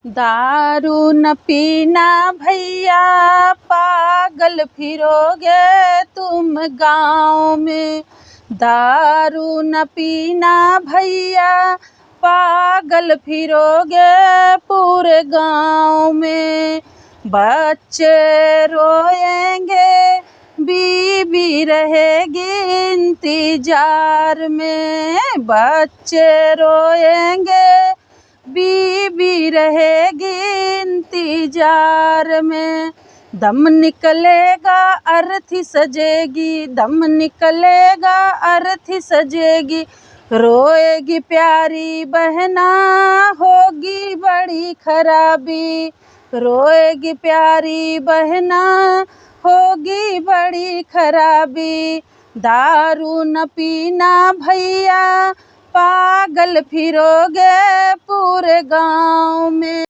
दारू न पीना भैया, पागल फिरोगे तुम गाँव में। दारू न पीना भैया, पागल फिरोगे पूरे गाँव में। बच्चे रोएंगे, बीवी रहेगी इंतजार में। बच्चे रोएंगे, बीवी रहेगी इंतजार में। दम निकलेगा अर्थी सजेगी, दम निकलेगा अर्थी सजेगी। रोएगी प्यारी बहना, होगी बड़ी खराबी। रोएगी प्यारी बहना, होगी बड़ी खराबी। दारू न पीना भैया, पागल फिरोगे पूरे गाँव में।